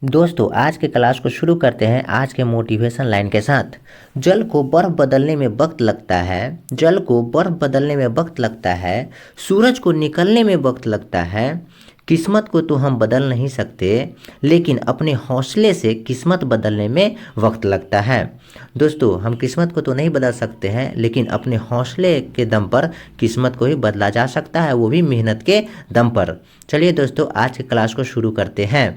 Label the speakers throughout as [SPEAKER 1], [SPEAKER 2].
[SPEAKER 1] दोस्तों आज के क्लास को शुरू करते हैं आज के मोटिवेशन लाइन के साथ। जल को बर्फ बदलने में वक्त लगता है। जल को बर्फ बदलने में वक्त लगता है। सूरज को निकलने में वक्त लगता है। किस्मत को तो हम बदल नहीं सकते, लेकिन अपने हौसले से किस्मत बदलने में वक्त लगता है। दोस्तों हम किस्मत को तो नहीं बदल सकते हैं, लेकिन अपने हौसले के दम पर किस्मत को ही बदला जा सकता है, वो भी मेहनत के दम पर। चलिए दोस्तों आज के क्लास को शुरू करते हैं।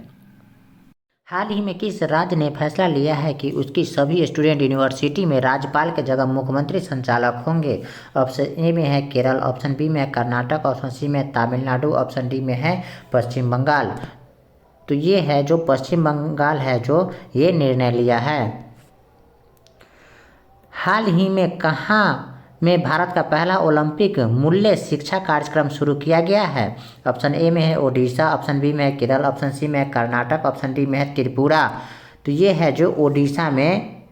[SPEAKER 1] हाल ही में किस राज्य ने फैसला लिया है कि उसकी सभी स्टूडेंट यूनिवर्सिटी में राज्यपाल के जगह मुख्यमंत्री संचालक होंगे? ऑप्शन ए में है केरल, ऑप्शन बी में है कर्नाटक, ऑप्शन सी में है तमिलनाडु, ऑप्शन डी में है पश्चिम बंगाल। तो ये है जो पश्चिम बंगाल है जो ये निर्णय लिया है। हाल ही में कहाँ में भारत का पहला ओलंपिक मूल्य शिक्षा कार्यक्रम शुरू किया गया है? ऑप्शन ए में है ओडिशा, ऑप्शन बी में है केरल, ऑप्शन सी में है कर्नाटक, ऑप्शन डी में है त्रिपुरा। तो ये है जो ओडिशा में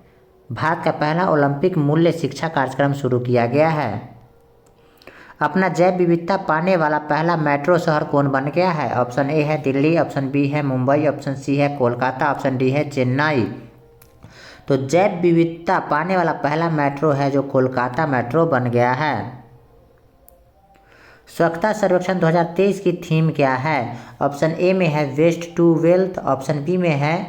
[SPEAKER 1] भारत का पहला ओलंपिक मूल्य शिक्षा कार्यक्रम शुरू किया गया है। अपना जैव विविधता पाने वाला पहला मेट्रो शहर कौन बन गया है? ऑप्शन ए है दिल्ली, ऑप्शन बी है मुंबई, ऑप्शन सी है कोलकाता, ऑप्शन डी है चेन्नई। तो जैव विविधता पाने वाला पहला मेट्रो है जो कोलकाता मेट्रो बन गया है। स्वच्छता सर्वेक्षण 2023 की थीम क्या है? ऑप्शन ए में है waste to wealth, option B में है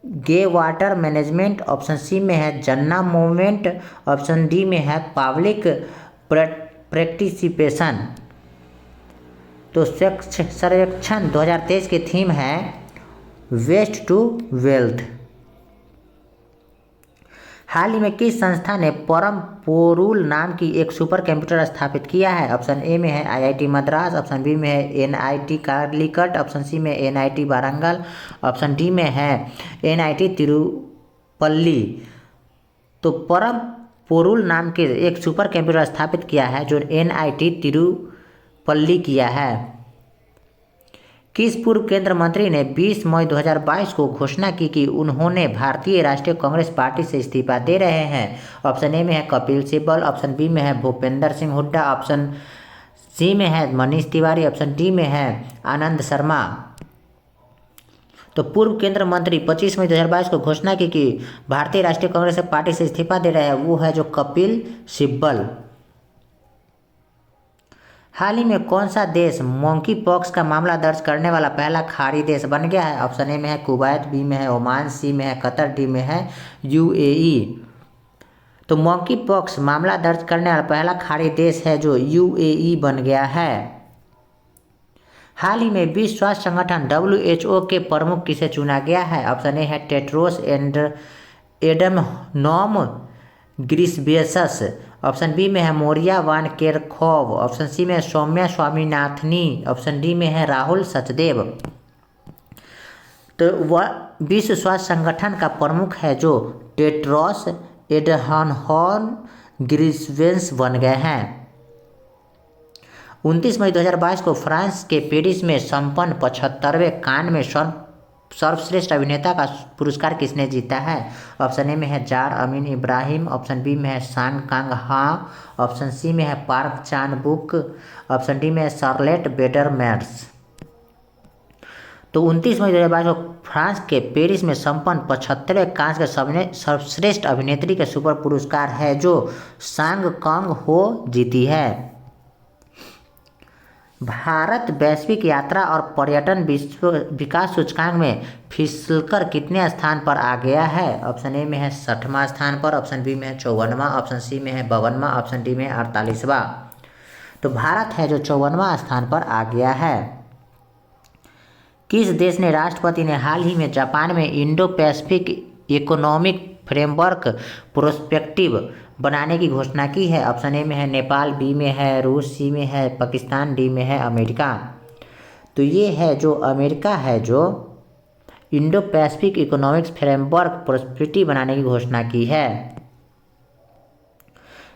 [SPEAKER 1] grey water management, option C में है जन्ना मूवमेंट, ऑप्शन डी में है पब्लिक पार्टिसिपेशन। तो स्वच्छ सर्वेक्षण 2023 की थीम है वेस्ट टू वेल्थ। हाल ही में किस संस्था ने परम पोरुल नाम की एक सुपर कंप्यूटर स्थापित किया है? ऑप्शन ए में है आईआईटी मद्रास, ऑप्शन बी में है एनआईटी कालीकट, ऑप्शन सी में एनआईटी वारंगल, ऑप्शन डी में है एनआईटी तिरुपल्ली। तो परम पोरुल नाम के एक सुपर कंप्यूटर स्थापित किया है जो एनआईटी तिरुपल्ली किया है। किस पूर्व केंद्र मंत्री ने 20 मई 2022 को घोषणा की कि उन्होंने भारतीय राष्ट्रीय कांग्रेस पार्टी से इस्तीफा दे रहे हैं? ऑप्शन ए में है कपिल सिब्बल, ऑप्शन बी में है भूपेंद्र सिंह हुड्डा, ऑप्शन सी में है मनीष तिवारी, ऑप्शन डी में है आनंद शर्मा। तो पूर्व केंद्र मंत्री 25 मई 2022 को घोषणा की कि भारतीय राष्ट्रीय कांग्रेस पार्टी से इस्तीफा दे रहे हैं, वो है जो कपिल सिब्बल। हाल ही में कौन सा देश मंकी पॉक्स का मामला दर्ज करने वाला पहला खाड़ी देश बन गया है? ऑप्शन ए में है कुवैत, बी में है ओमान, सी में है कतर, डी में है यूएई। तो मंकी पॉक्स मामला दर्ज करने वाला पहला खाड़ी देश है जो यूएई बन गया है। हाल ही में विश्व स्वास्थ्य संगठन WHO के प्रमुख किसे चुना गया है? ऑप्शन ए है टेड्रोस एडनोम ग्रिसबेसस, ऑप्शन बी में है Maria Van Kerkhove, option C में है सौम्या स्वामीनाथनी, ऑप्शन डी में है राहुल सचदेव। तो वह विश्व स्वास्थ्य संगठन का प्रमुख है जो टेड्रोस एडहानोम ग्रिसबेसस बन गए हैं। 29 मई 2022 को फ्रांस के पेरिस में संपन्न 75वें कान में सर्वश्रेष्ठ अभिनेता का पुरस्कार किसने जीता है? ऑप्शन ए में है जार अमीन इब्राहिम, ऑप्शन बी में है सांग कांग हा, ऑप्शन सी में है पार्क चान बुक, ऑप्शन डी में है शार्लेट बेडरमैर्स। तो 29 मई 2022 को फ्रांस के पेरिस में संपन्न 75वें कांस के सर्वश्रेष्ठ अभिनेत्री के सुपर पुरस्कार है जो सांग कांग हो जीती है। भारत वैश्विक यात्रा और पर्यटन विश्व विकास सूचकांक में फिसलकर कितने स्थान पर आ गया है? ऑप्शन ए में है 60वां स्थान पर, ऑप्शन बी में है 54वां, ऑप्शन सी में है 52वां, ऑप्शन डी में 48वां। तो भारत है जो 54वां स्थान पर आ गया है। किस देश ने राष्ट्रपति ने हाल ही में जापान में Indo Pacific economic framework prospective बनाने की घोषणा की है? ऑप्शन ए में है नेपाल, बी में है रूस, सी में है पाकिस्तान, डी में है अमेरिका। तो ये है जो अमेरिका है जो Indo Pacific economics framework prospective बनाने की घोषणा की है।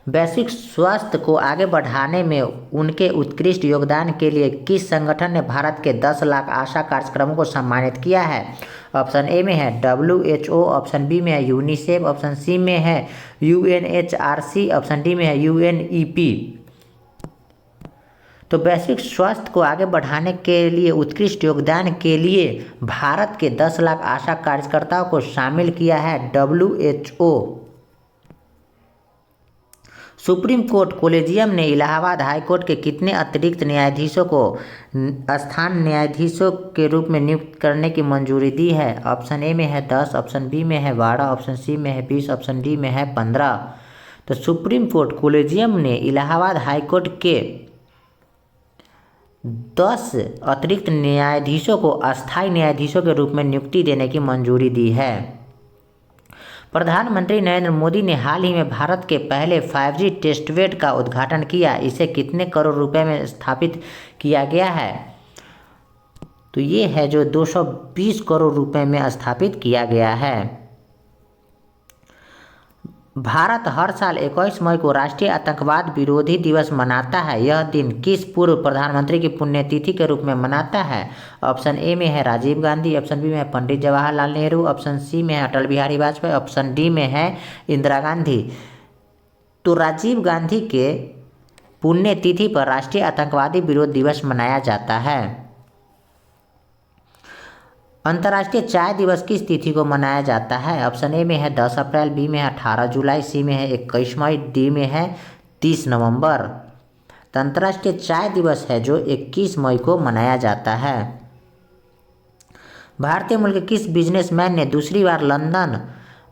[SPEAKER 1] वैश्विक स्वास्थ्य को आगे बढ़ाने में उनके उत्कृष्ट योगदान के लिए किस संगठन ने भारत के 10 लाख आशा कार्यक्रमों को सम्मानित किया है? ऑप्शन ए में है WHO, ऑप्शन बी में है यूनिसेफ, ऑप्शन सी में है UNHRC, ऑप्शन डी में है UNEP। तो वैश्विक स्वास्थ्य को आगे बढ़ाने के लिए उत्कृष्ट योगदान के लिए भारत के 10 लाख आशा कार्यकर्ताओं को शामिल किया है WHO। सुप्रीम कोर्ट कोलेजियम ने इलाहाबाद हाई कोर्ट के कितने अतिरिक्त न्यायाधीशों को स्थान न्यायाधीशों के रूप में नियुक्त करने की मंजूरी दी है? ऑप्शन ए में है 10, ऑप्शन बी में है 12, ऑप्शन सी में है 20, ऑप्शन डी में है 15। तो सुप्रीम कोर्ट कोलेजियम ने इलाहाबाद हाई कोर्ट के 10 अतिरिक्त न्यायाधीशों को अस्थायी न्यायाधीशों के रूप में नियुक्ति देने की मंजूरी दी है। प्रधानमंत्री नरेंद्र मोदी ने हाल ही में भारत के पहले 5G टेस्टबेड का उद्घाटन किया। इसे कितने करोड़ रुपए में स्थापित किया गया है? तो ये है जो 220 करोड़ रुपए में स्थापित किया गया है। भारत हर साल 21 मई को राष्ट्रीय आतंकवाद विरोधी दिवस मनाता है। यह दिन किस पूर्व प्रधानमंत्री की पुण्यतिथि के रूप में मनाता है? ऑप्शन ए में है राजीव गांधी, ऑप्शन बी में है पंडित जवाहरलाल नेहरू, ऑप्शन सी में है अटल बिहारी वाजपेयी, ऑप्शन डी में है इंदिरा गांधी। तो राजीव गांधी के पुण्यतिथि पर राष्ट्रीय आतंकवादी विरोध दिवस मनाया जाता है। अंतर्राष्ट्रीय चाय दिवस किस तिथि को मनाया जाता है? ऑप्शन ए में है 10 अप्रैल, बी में है 18 जुलाई, सी में है 21 मई, डी में है 30 नवंबर। तो अंतर्राष्ट्रीय चाय दिवस है जो 21 मई को मनाया जाता है। भारतीय मूल के किस बिजनेसमैन ने दूसरी बार लंदन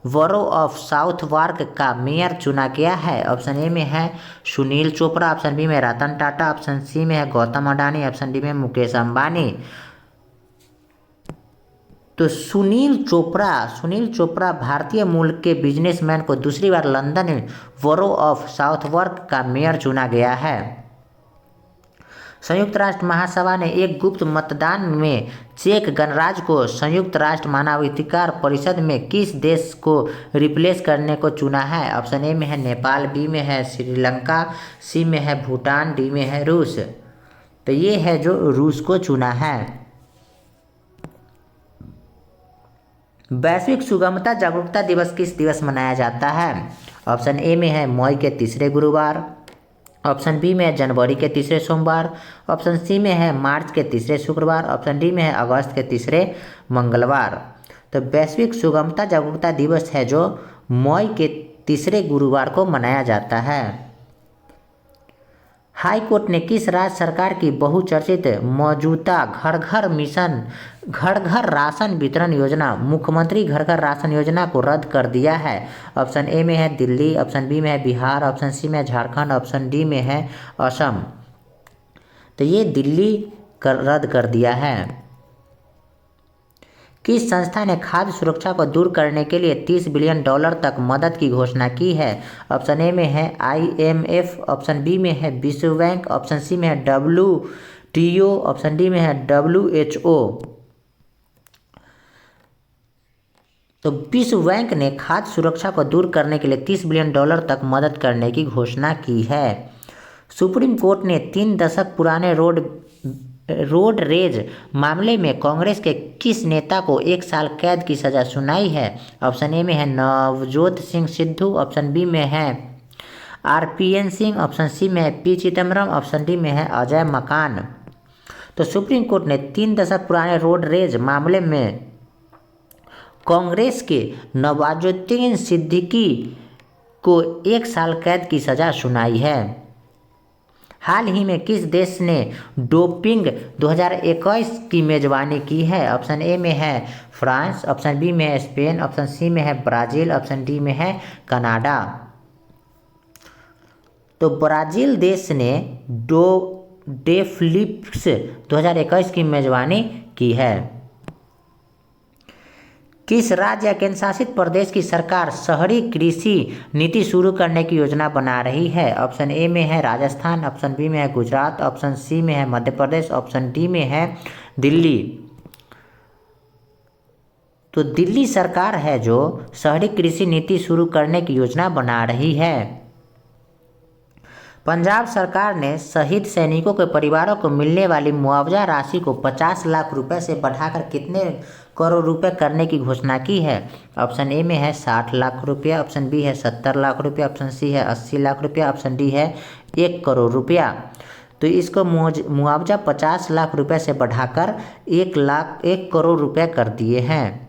[SPEAKER 1] बरो ऑफ साउथवार्क का मेयर चुना गया है? ऑप्शन ए में है सुनील चोपड़ा, ऑप्शन बी में रतन टाटा, ऑप्शन सी में है गौतम अडानी, ऑप्शन डी में मुकेश अंबानी। तो सुनील चोपड़ा भारतीय मूल के बिजनेसमैन को दूसरी बार लंदन बरो ऑफ साउथवार्क का मेयर चुना गया है। संयुक्त राष्ट्र महासभा ने एक गुप्त मतदान में चेक गणराज्य को संयुक्त राष्ट्र मानवाधिकार परिषद में किस देश को रिप्लेस करने को चुना है? ऑप्शन ए में है नेपाल, बी में है श्रीलंका, सी में है भूटान, डी में है रूस। तो ये है जो रूस को चुना है। वैश्विक सुगमता जागरूकता दिवस किस दिवस मनाया जाता है? ऑप्शन ए में है मई के तीसरे गुरुवार, ऑप्शन बी में है जनवरी के तीसरे सोमवार, ऑप्शन सी में है मार्च के तीसरे शुक्रवार, ऑप्शन डी में है अगस्त के तीसरे मंगलवार। तो वैश्विक सुगमता जागरूकता दिवस है जो मई के तीसरे गुरुवार को मनाया जाता है। हाई कोर्ट ने किस राज्य सरकार की बहुचर्चित मौजूदा घर घर राशन वितरण योजना मुख्यमंत्री घर घर राशन योजना को रद्द कर दिया है? ऑप्शन ए में है दिल्ली, ऑप्शन बी में है बिहार, ऑप्शन सी में है झारखंड, ऑप्शन डी में है असम। तो ये दिल्ली रद्द कर दिया है। किस संस्था ने खाद्य सुरक्षा को दूर करने के लिए $30 बिलियन तक मदद की घोषणा की है? ऑप्शन ए में है IMF, ऑप्शन बी में है विश्व बैंक, ऑप्शन सी में है WTO, ऑप्शन डी में है WHO। तो विश्व बैंक ने खाद्य सुरक्षा को दूर करने के लिए $30 बिलियन तक मदद करने की घोषणा की है। सुप्रीम कोर्ट ने 3 दशक पुराने रोड रेज मामले में कांग्रेस के किस नेता को 1 साल कैद की सजा सुनाई है? ऑप्शन ए में है नवजोत सिंह सिद्धू, ऑप्शन बी में है RPN सिंह, ऑप्शन सी में है P चिदम्बरम, ऑप्शन डी में है अजय मकान। तो सुप्रीम कोर्ट ने 3 दशक पुराने रोड रेज मामले में कांग्रेस के नवाजुद्दीन सिद्दीकी को 1 साल कैद की सजा सुनाई है। हाल ही में किस देश ने डोपिंग 2021 की मेजबानी की है? ऑप्शन ए में है फ्रांस, ऑप्शन बी में है स्पेन, ऑप्शन सी में है ब्राज़ील, ऑप्शन डी में है कनाडा। तो ब्राज़ील देश ने डेफलिम्पिक्स 2021 की मेजबानी की है। किस राज्य या केंद्र शासित प्रदेश की सरकार शहरी कृषि नीति शुरू करने की योजना बना रही है? ऑप्शन ए में है राजस्थान, ऑप्शन बी में है गुजरात, ऑप्शन सी में है मध्य प्रदेश, ऑप्शन डी में है दिल्ली। तो दिल्ली सरकार है जो शहरी कृषि नीति शुरू करने की योजना बना रही है। पंजाब सरकार ने शहीद सैनिकों के परिवारों को मिलने वाली मुआवजा राशि को 50 लाख रुपए से बढ़ाकर कितने करोड़ रुपए करने की घोषणा की है? ऑप्शन ए में है 60 लाख रुपया, ऑप्शन बी है 70 लाख रुपया, ऑप्शन सी है 80 लाख रुपया, ऑप्शन डी है 1 करोड़ रुपया। तो इसको मुआवजा 50 लाख रुपए से बढ़ाकर 1 करोड़ रुपए कर दिए हैं।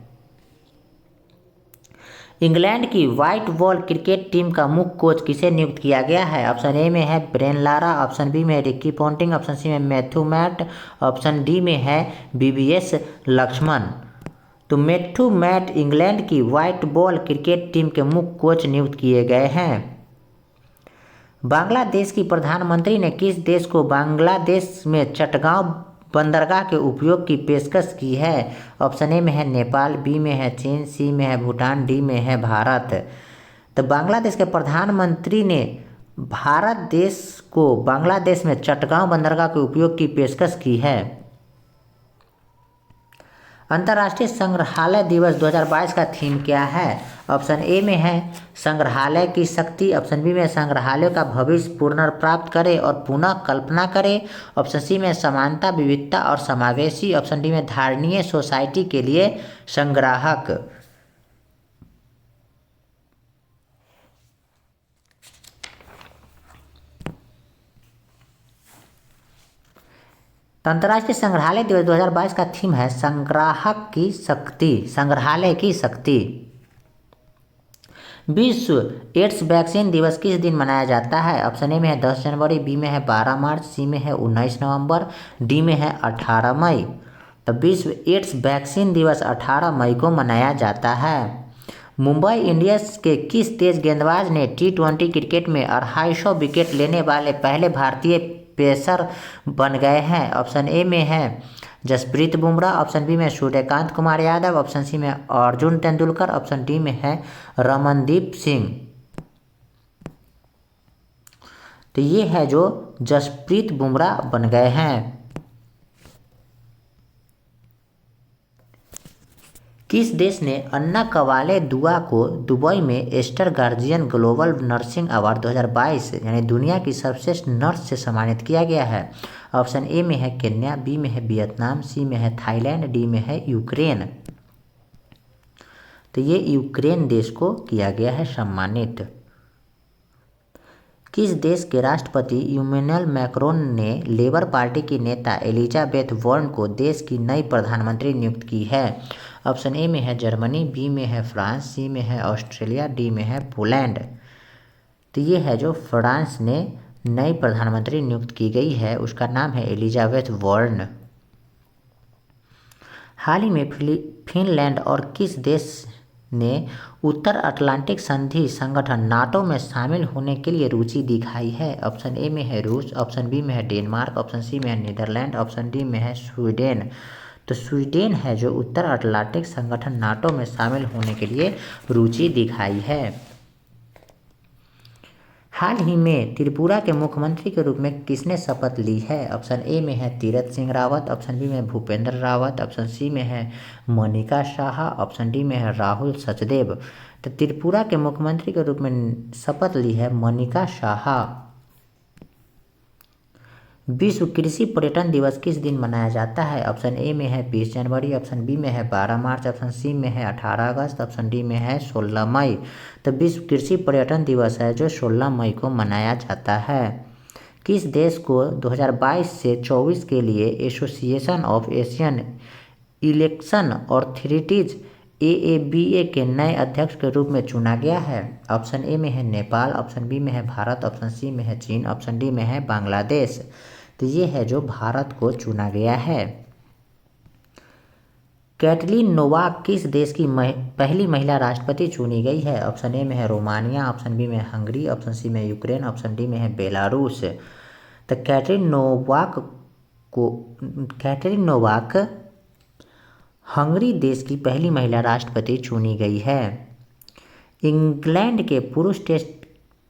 [SPEAKER 1] इंग्लैंड की व्हाइट बॉल क्रिकेट टीम का मुख्य कोच किसे नियुक्त किया गया है? ऑप्शन ए में है ब्रेन लारा, ऑप्शन बी में है रिकी पॉन्टिंग, ऑप्शन सी में मैथ्यू मैट, ऑप्शन डी में है बीवीएस लक्ष्मण। तो मैथ्यू मैट इंग्लैंड की व्हाइट बॉल क्रिकेट टीम के मुख्य कोच नियुक्त किए गए हैं। बांग्लादेश की प्रधानमंत्री ने किस देश को बांग्लादेश में चटगांव बंदरगाह के उपयोग की पेशकश की है? ऑप्शन ए में है नेपाल, बी में है चीन, सी में है भूटान, डी में है भारत। तो बांग्लादेश के प्रधानमंत्री ने भारत देश को बांग्लादेश में चटगांव बंदरगाह के उपयोग की पेशकश की है। अंतर्राष्ट्रीय संग्रहालय दिवस 2022 का थीम क्या है? ऑप्शन ए में है संग्रहालय की शक्ति, ऑप्शन बी में संग्रहालयों का भविष्य पुनर्प्राप्त करे और पुनः कल्पना करे, ऑप्शन सी में समानता, विविधता और समावेशी, ऑप्शन डी में धारणीय सोसाइटी के लिए संग्राहक। अंतर्राष्ट्रीय संग्रहालय दिवस 2022 का थीम है संग्राहक की शक्ति, संग्रहालय की शक्ति। विश्व एड्स वैक्सीन दिवस किस दिन मनाया जाता है? ऑप्शन ए में है 10 जनवरी, बी में है 12 मार्च, सी में है 19 नवंबर, डी में है 18 मई। तो विश्व एड्स वैक्सीन दिवस 18 मई को मनाया जाता है। मुंबई इंडियंस के किस तेज गेंदबाज ने T20 क्रिकेट में 250 विकेट लेने वाले पहले भारतीय पेसर बन गए हैं? ऑप्शन ए में है जसप्रीत बुमराह, ऑप्शन बी में सूर्यकांत कुमार यादव, ऑप्शन सी में अर्जुन तेंदुलकर, ऑप्शन डी में है रमनदीप सिंह। तो ये है जो जसप्रीत बुमराह बन गए हैं। किस देश ने अन्ना कवाले दुआ को दुबई में Aster Guardian Global Nursing Award 2022 यानी दुनिया की सर्वश्रेष्ठ नर्स से सम्मानित किया गया है? ऑप्शन ए में है केन्या, बी में है वियतनाम, सी में है थाईलैंड, डी में है यूक्रेन। तो ये यूक्रेन देश को किया गया है सम्मानित। किस देश के राष्ट्रपति इमैनुअल मैक्रोन ने लेबर पार्टी की नेता एलिजाबेथ वॉर्न को देश की नई प्रधानमंत्री नियुक्त की है? ऑप्शन ए में है जर्मनी, बी में है फ्रांस, सी में है ऑस्ट्रेलिया, डी में है पोलैंड। तो ये है जो फ्रांस ने नई प्रधानमंत्री नियुक्त की गई है, उसका नाम है एलिजाबेथ वॉर्न। हाल ही में फिनलैंड और किस देश ने उत्तर अटलांटिक संधि संगठन नाटो में शामिल होने के लिए रुचि दिखाई है? ऑप्शन ए में है रूस, ऑप्शन बी में है डेनमार्क, ऑप्शन सी में है नीदरलैंड, ऑप्शन डी में है स्वीडन। तो स्वीडन है जो उत्तर अटलांटिक संगठन नाटो में शामिल होने के लिए रुचि दिखाई है। हाल ही में त्रिपुरा के मुख्यमंत्री के रूप में किसने शपथ ली है? ऑप्शन ए में है तीरथ सिंह रावत, ऑप्शन बी में भूपेंद्र रावत, ऑप्शन सी में है मनिका शाह, ऑप्शन डी में है राहुल सचदेव। तो त्रिपुरा के मुख्यमंत्री के रूप में शपथ ली है मनिका शाह। विश्व कृषि पर्यटन दिवस किस दिन मनाया जाता है? ऑप्शन ए में है 20 जनवरी, ऑप्शन बी में है 12 मार्च, ऑप्शन सी में है 18 अगस्त, ऑप्शन डी में है 16 मई। तो विश्व कृषि पर्यटन दिवस है जो 16 मई को मनाया जाता है। किस देश को 2022 से 24 के लिए association of Asian election authorities AABA के नए अध्यक्ष के रूप में चुना गया है? ऑप्शन ए में है नेपाल, ऑप्शन बी में है भारत, ऑप्शन सी में है चीन, ऑप्शन डी में है बांग्लादेश। तो ये है जो भारत को चुना गया है। कैटलीन नोवाक किस देश की पहली महिला राष्ट्रपति चुनी गई है? ऑप्शन ए में है रोमानिया, ऑप्शन बी में हंगरी, ऑप्शन सी में यूक्रेन, ऑप्शन डी में है बेलारूस। तो कैटरीन नोवाक हंगरी देश की पहली महिला राष्ट्रपति चुनी गई है। इंग्लैंड के पुरुष टेस्ट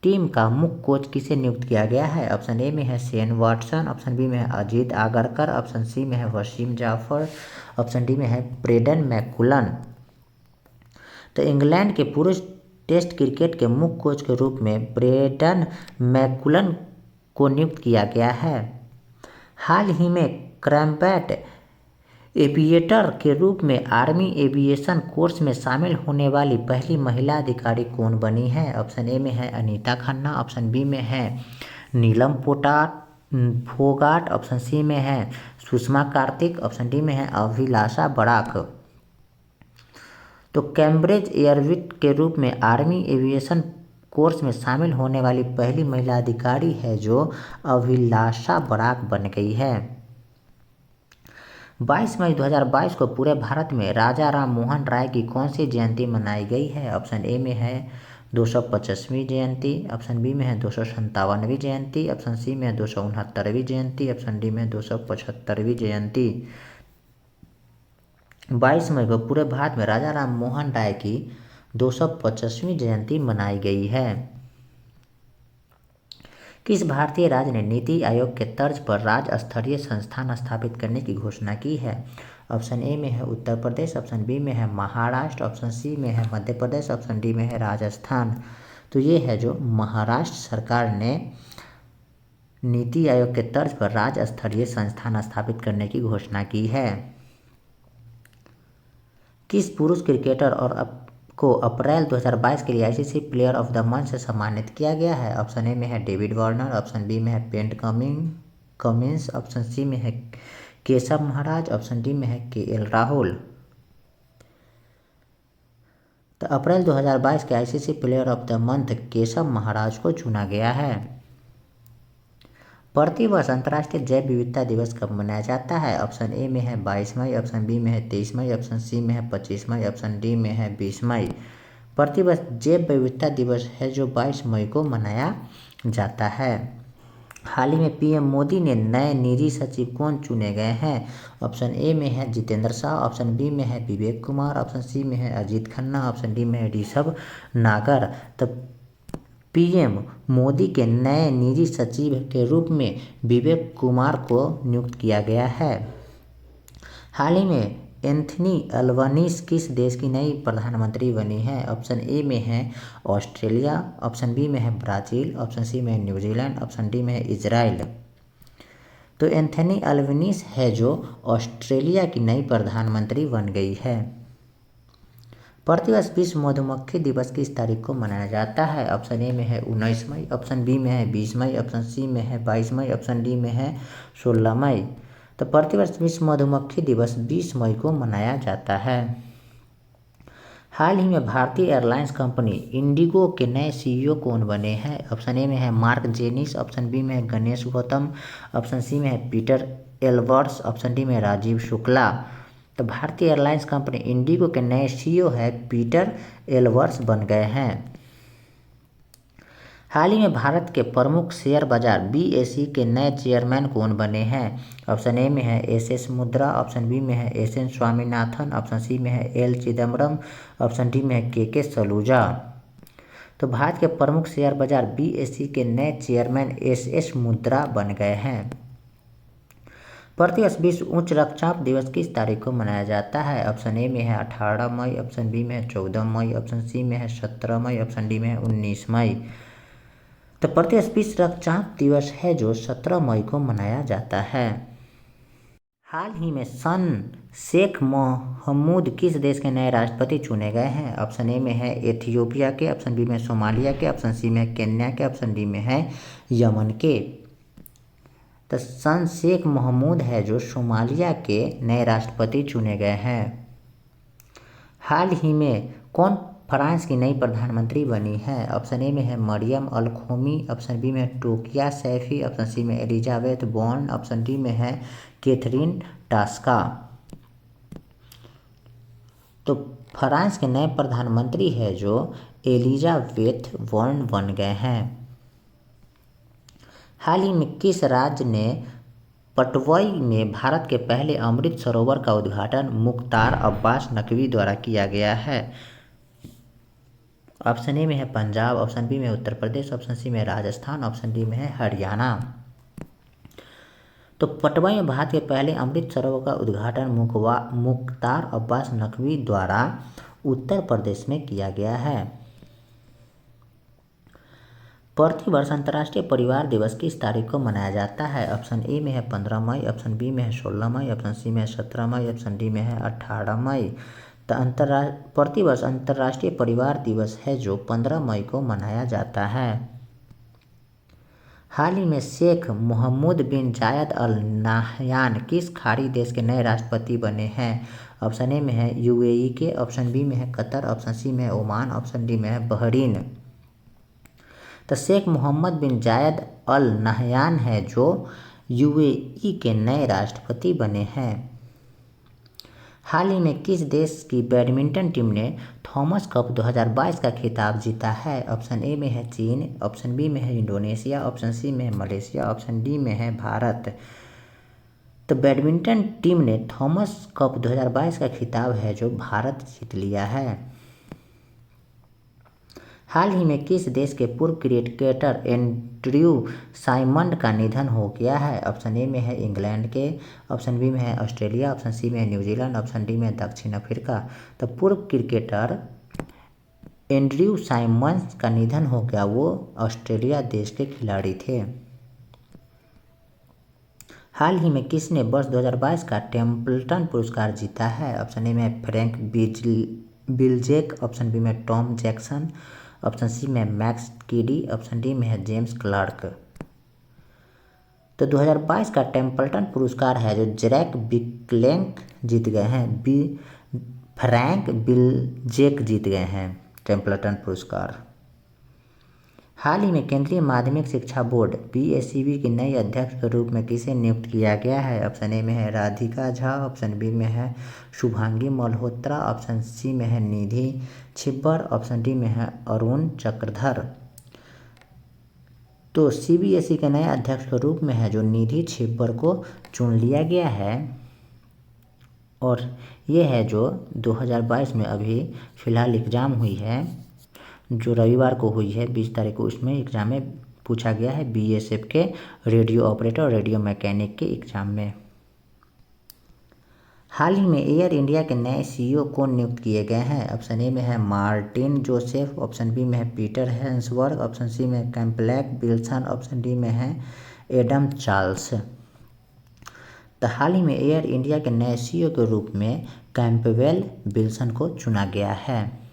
[SPEAKER 1] टीम का मुख्य कोच किसे नियुक्त किया गया है? ऑप्शन ए में है शेन वाटसन, ऑप्शन बी में है अजीत आगरकर, ऑप्शन सी में है वसीम जाफर, ऑप्शन डी में है ब्रेडन मैकुलन। तो इंग्लैंड के पुरुष टेस्ट क्रिकेट के मुख्य कोच के रूप में ब्रेडन मैकुलन को नियुक्त किया गया है। हाल ही में क्रैम्पेट एविएटर के रूप में आर्मी एविएशन कोर्स में शामिल होने वाली पहली महिला अधिकारी कौन बनी है? ऑप्शन ए में है अनीता खन्ना, ऑप्शन बी में है नीलम पोटाट, फोगाट, ऑप्शन सी में है सुषमा कार्तिक, ऑप्शन डी में है अभिलाषा बराक। तो कैम्ब्रिज एयरविट के रूप में आर्मी एविएशन कोर्स में शामिल होने वाली पहली महिला अधिकारी है जो अभिलाषा बराक बन गई है। 22 मई 2022 को पूरे भारत में राजा राम मोहन राय की कौन सी जयंती मनाई गई है? ऑप्शन ए में है 250वीं जयंती, ऑप्शन बी में है 257वीं जयंती, ऑप्शन सी में है 269वीं जयंती, ऑप्शन डी में है 275वीं जयंती। 22 मई को पूरे भारत में राजा राम मोहन राय की 250वीं जयंती मनाई गई है। किस भारतीय राज्य ने नीति आयोग के तर्ज पर राज्य स्तरीय संस्थान स्थापित करने की घोषणा की है? ऑप्शन ए में है उत्तर प्रदेश, ऑप्शन बी में है महाराष्ट्र, ऑप्शन सी में है मध्य प्रदेश, ऑप्शन डी में है राजस्थान। तो ये है जो महाराष्ट्र सरकार ने नीति आयोग के तर्ज पर राज्य स्तरीय संस्थान स्थापित करने की घोषणा की है। किस पुरुष क्रिकेटर को अप्रैल 2022 के लिए ICC player of the month से सम्मानित किया गया है? ऑप्शन ए में है डेविड वार्नर, ऑप्शन बी में है पेट कमिंस, ऑप्शन सी में है केशव महाराज, ऑप्शन डी में है केएल राहुल। तो अप्रैल 2022 के ICC player of the month Keshav Maharaj को चुना गया है। प्रतिवर्ष अंतर्राष्ट्रीय जैव विविधता दिवस कब मनाया जाता है? ऑप्शन ए में है 22 मई, ऑप्शन बी में है 23 मई, ऑप्शन सी में है 25 मई, ऑप्शन डी में है 20 मई। प्रतिवर्ष जैव विविधता दिवस है जो 22 मई को मनाया जाता है। हाल ही में पीएम मोदी ने नए निजी सचिव कौन चुने गए हैं? ऑप्शन ए में है जितेंद्र शाह, ऑप्शन बी में है विवेक कुमार, ऑप्शन सी में है अजीत खन्ना, ऑप्शन डी में है ऋषभ नागर। तब पीएम मोदी के नए निजी सचिव के रूप में विवेक कुमार को नियुक्त किया गया है। हाल ही में एंथनी अल्बनीज किस देश की नई प्रधानमंत्री बनी है? ऑप्शन ए में है ऑस्ट्रेलिया, ऑप्शन बी में है ब्राज़ील, ऑप्शन सी में है न्यूजीलैंड, ऑप्शन डी में है इजराइल। तो एंथनी अल्बनीज है जो ऑस्ट्रेलिया की नई प्रधानमंत्री बन गई है। प्रतिवर्ष विश्व मधुमक्खी दिवस किस तारीख को मनाया जाता है? ऑप्शन ए में है 19 मई, ऑप्शन बी में है 20 मई, ऑप्शन सी में है 22 मई, ऑप्शन डी में है 16 मई। तो प्रतिवर्ष विश्व मधुमक्खी दिवस 20 मई को मनाया जाता है। हाल ही में भारतीय एयरलाइंस कंपनी इंडिगो के नए सीईओ कौन बने हैं? ऑप्शन ए में है मार्क जेनिस, ऑप्शन बी में है गणेश गौतम, ऑप्शन सी में है पीटर एल्बर्ट्स, ऑप्शन डी में है राजीव शुक्ला। तो भारतीय एयरलाइंस कंपनी इंडिगो के नए सीईओ है पीटर एल्बर्ट्स बन गए हैं। हाल ही में भारत के प्रमुख शेयर बाजार बीएसई के नए चेयरमैन कौन बने हैं? ऑप्शन ए में है एस मुद्रा, ऑप्शन बी में है एसएन स्वामीनाथन, ऑप्शन सी में है एल चिदम्बरम, ऑप्शन डी में है के सलूजा। तो भारत के प्रमुख शेयर बाजार बीएसई के नए चेयरमैन एस मुद्रा बन गए हैं। प्रतिवर्ष विश्व उच्च रक्तचाप दिवस किस तारीख को मनाया जाता है? ऑप्शन ए में है 18 मई, ऑप्शन बी में है 14 मई, ऑप्शन सी में है 17 मई, ऑप्शन डी में है 19 मई। तो प्रतिवर्ष विश्व रक्तचाप दिवस है जो 17 मई को मनाया जाता है। हाल ही में सन शेख महमूद किस देश के नए राष्ट्रपति चुने गए हैं? ऑप्शन ए में है एथियोपिया के, ऑप्शन बी में सोमालिया के, ऑप्शन सी में केन्या के, ऑप्शन डी में है यमन के। तो सन शेख महमूद है जो सोमालिया के नए राष्ट्रपति चुने गए हैं। हाल ही में कौन फ्रांस की नई प्रधानमंत्री बनी है? ऑप्शन ए में है मरियम अल खोमी, ऑप्शन बी में है टोकिया सैफी, ऑप्शन सी में एलिजाबेथ बॉर्न, ऑप्शन डी में है कैथरीन टास्का। तो फ्रांस के नए प्रधानमंत्री है जो एलिजाबेथ बॉर्न बन गए हैं। हाल ही में किस राज्य ने पटवई में भारत के पहले अमृत सरोवर का उद्घाटन मुख्तार अब्बास नकवी द्वारा किया गया है? ऑप्शन ए में है पंजाब, ऑप्शन बी में उत्तर प्रदेश, ऑप्शन सी में राजस्थान, ऑप्शन डी में है हरियाणा। तो पटवई में भारत के पहले अमृत सरोवर का उद्घाटन मुख्तार अब्बास नकवी द्वारा उत्तर प्रदेश में किया गया है। प्रतिवर्ष अंतर्राष्ट्रीय परिवार दिवस किस तारीख को मनाया जाता है? ऑप्शन ए में है 15 मई, ऑप्शन बी में है 16 मई, ऑप्शन सी में है 17 मई, ऑप्शन डी में है 18 मई। तो प्रतिवर्ष अंतर्राष्ट्रीय परिवार दिवस है जो 15 मई को मनाया जाता है। हाल ही में शेख मोहम्मद बिन जायद अल नाहयान किस खाड़ी देश के नए राष्ट्रपति बने हैं? ऑप्शन ए में है यूएई के, ऑप्शन बी में है कतर, ऑप्शन सी में है ओमान, ऑप्शन डी में है बहरीन। तो शेख मोहम्मद बिन जायद अल नाहयान है जो यूएई के नए राष्ट्रपति बने हैं। हाल ही में किस देश की बैडमिंटन टीम ने थॉमस कप 2022 का खिताब जीता है? ऑप्शन ए में है चीन, ऑप्शन बी में है इंडोनेशिया, ऑप्शन सी में है मलेशिया, ऑप्शन डी में है भारत। तो बैडमिंटन टीम ने थॉमस कप 2022 का खिताब है जो भारत जीत लिया है। हाल ही में किस देश के पूर्व क्रिकेटर एंड्रयू साइमंड का निधन हो गया है? ऑप्शन ए में है इंग्लैंड के, ऑप्शन बी में है ऑस्ट्रेलिया, ऑप्शन सी में है न्यूजीलैंड, ऑप्शन डी में है दक्षिण अफ्रीका। तो पूर्व क्रिकेटर एंड्रयू साइमंड्स का निधन हो गया, वो ऑस्ट्रेलिया देश के खिलाड़ी थे। हाल ही में किसने वर्ष 2022 का टेम्पल्टन पुरस्कार जीता है? ऑप्शन ए में फ्रैंक बिलजेक, ऑप्शन बी में टॉम जैक्सन, ऑप्शन सी में मैक्स कीडी, ऑप्शन डी में है जेम्स क्लार्क। तो 2022 का टेम्पल्टन पुरस्कार है जो जैक बिकलेंक जीत गए हैं, फ्रैंक बिलजेक जीत गए हैं टेम्पल्टन पुरस्कार। हाल ही में केंद्रीय माध्यमिक शिक्षा बोर्ड पीएससीबी की नई अध्यक्ष के रूप में किसे नियुक्त किया गया है? ऑप्शन ए में है राधिका झा, ऑप्शन बी में है शुभांगी मल्होत्रा, ऑप्शन सी में है निधि छिब्बर, ऑप्शन डी में है अरुण चक्रधर। तो सीबीएसई के नए अध्यक्ष के रूप में है जो निधि छिब्बर को चुन लिया गया है और ये है जो 2022 में अभी फ़िलहाल एग्ज़ाम हुई है जो रविवार को हुई है 20 तारीख को। इसमें एग्ज़ाम में पूछा गया है बीएसएफ के रेडियो ऑपरेटर और रेडियो मैकेनिक के एग्ज़ाम में। हाल ही में एयर इंडिया के नए सीईओ कौन नियुक्त किए गए हैं? ऑप्शन ए में है मार्टिन जोसेफ, ऑप्शन बी में है पीटर हेंसवर्थ, ऑप्शन सी में कैम्पबेल विल्सन, ऑप्शन डी में है एडम चार्ल्स। तो हाल ही में एयर इंडिया के नए सीईओ के रूप में कैम्पबेल विल्सन को चुना गया है।